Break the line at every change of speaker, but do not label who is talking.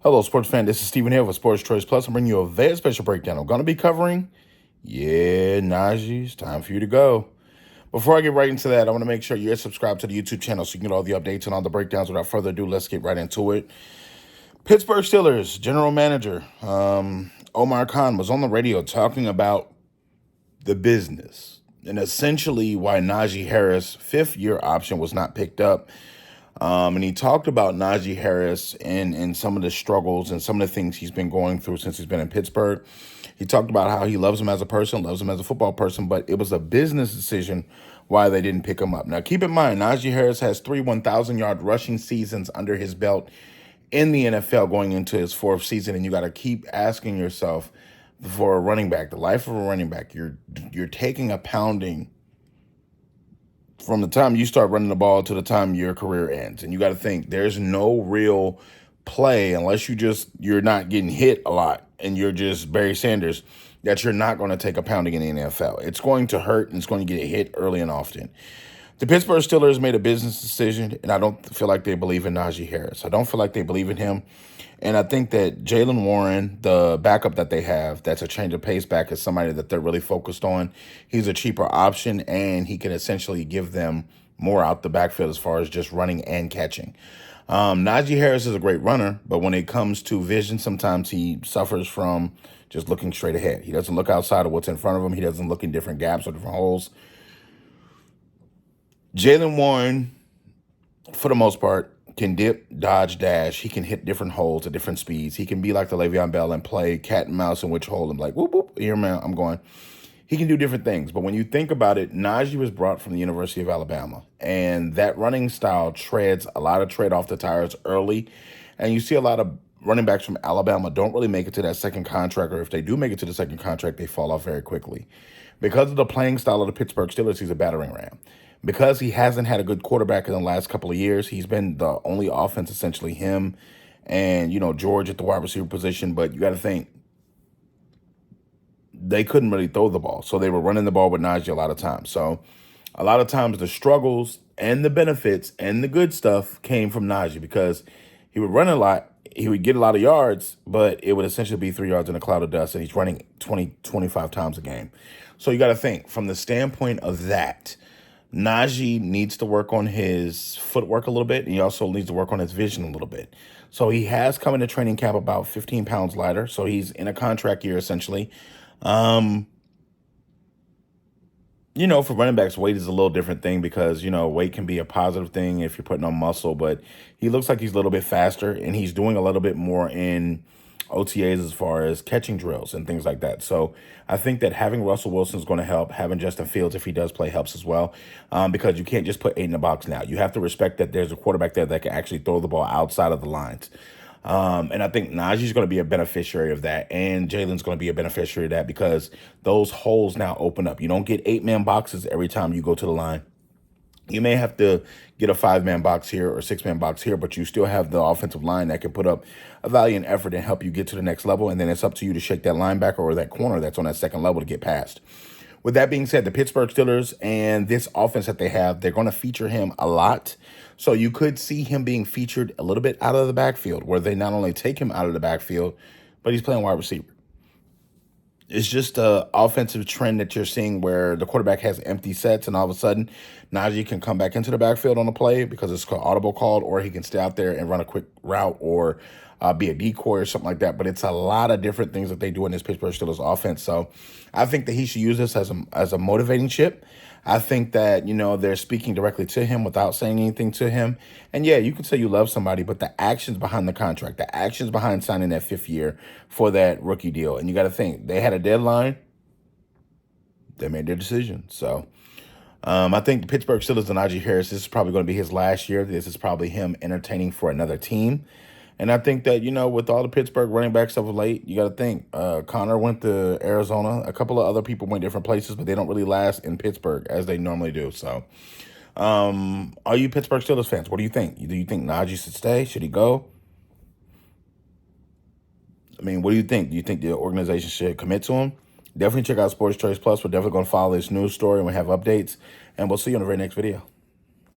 Hello, sports fan. This is Stephen here with Sports Choice Plus. I'm bringing you a very special breakdown. I'm going to be covering, Najee, it's time for you to go. Before I get right into that, I want to make sure you're subscribed to the YouTube channel so you can get all the updates and all the breakdowns. Without further ado, let's get right into it. Pittsburgh Steelers general manager Omar Khan was on the radio talking about the business and essentially why Najee Harris' fifth-year option was not picked up. And he talked about Najee Harris and some of the struggles and some of the things he's been going through since he's been in Pittsburgh. He talked about how he loves him as a person, loves him as a football person, but it was a business decision why they didn't pick him up. Now, keep in mind, Najee Harris has 3 1,000-yard rushing seasons under his belt in the NFL going into his fourth season, and you got to keep asking yourself, for a running back, the life of a running back, you're taking a pounding from the time you start running the ball to the time your career ends. And you got to think there's no real play unless you're not getting hit a lot and you're just Barry Sanders, that you're not going to take a pounding in the NFL. It's going to hurt and it's going to get hit early and often. The Pittsburgh Steelers made a business decision, and I don't feel like they believe in Najee Harris. I don't feel like they believe in him. And I think that Jaylen Warren, the backup that they have, that's a change of pace back, is somebody that they're really focused on. He's a cheaper option, and he can essentially give them more out the backfield as far as just running and catching. Najee Harris is a great runner, but when it comes to vision, sometimes he suffers from just looking straight ahead. He doesn't look outside of what's in front of him. He doesn't look in different gaps or different holes. Jaylen Warren, for the most part, can dip, dodge, dash. He can hit different holes at different speeds. He can be like the Le'Veon Bell and play cat and mouse in which hole and like, whoop, whoop, here, man, I'm going. He can do different things. But when you think about it, Najee was brought from the University of Alabama. And that running style treads a lot of tread off the tires early. And you see a lot of running backs from Alabama don't really make it to that second contract. Or if they do make it to the second contract, they fall off very quickly. Because of the playing style of the Pittsburgh Steelers, he's a battering ram. Because he hasn't had a good quarterback in the last couple of years, he's been the only offense, essentially him and, George at the wide receiver position. But you got to think, they couldn't really throw the ball. So they were running the ball with Najee a lot of times. So a lot of times the struggles and the benefits and the good stuff came from Najee because he would run a lot. He would get a lot of yards, but it would essentially be 3 yards in a cloud of dust, and he's running 20, 25 times a game. So you got to think from the standpoint of that, Najee needs to work on his footwork a little bit, and he also needs to work on his vision a little bit. So he has come into training camp about 15 pounds lighter, so he's in a contract year essentially. For running backs, weight is a little different thing because, weight can be a positive thing if you're putting on muscle, but he looks like he's a little bit faster and he's doing a little bit more in OTAs as far as catching drills and things like that. So I think that having Russell Wilson is going to help. Having Justin Fields, if he does play, helps as well, because you can't just put 8 in the box now. You have to respect that there's a quarterback there that can actually throw the ball outside of the lines. And I think Najee's going to be a beneficiary of that, and Jalen's going to be a beneficiary of that because those holes now open up. You don't get 8-man boxes every time you go to the line. You may have to get a 5-man box here or 6-man box here, but you still have the offensive line that can put up a valiant effort and help you get to the next level, and then it's up to you to shake that linebacker or that corner that's on that second level to get past. With that being said, the Pittsburgh Steelers and this offense that they have, they're going to feature him a lot. So you could see him being featured a little bit out of the backfield, where they not only take him out of the backfield, but he's playing wide receiver. It's just an offensive trend that you're seeing where the quarterback has empty sets, and all of a sudden, Najee can come back into the backfield on a play because it's called audible called, or he can stay out there and run a quick route or be a decoy or something like that. But it's a lot of different things that they do in this Pittsburgh Steelers offense. So I think that he should use this as a motivating chip. I think that, they're speaking directly to him without saying anything to him. And yeah, you can say you love somebody, but the actions behind the contract, the actions behind signing that 5th year for that rookie deal. And you got to think, they had a deadline. They made their decision. So I think the Pittsburgh Steelers and Najee Harris, this is probably going to be his last year. This is probably him entertaining for another team. And I think that, with all the Pittsburgh running backs of late, you got to think Connor went to Arizona. A couple of other people went different places, but they don't really last in Pittsburgh as they normally do. So are you Pittsburgh Steelers fans? What do you think? Do you think Najee should stay? Should he go? I mean, what do you think? Do you think the organization should commit to him? Definitely check out Sports Choice Plus. We're definitely going to follow this news story and we have updates. And we'll see you in the very next video.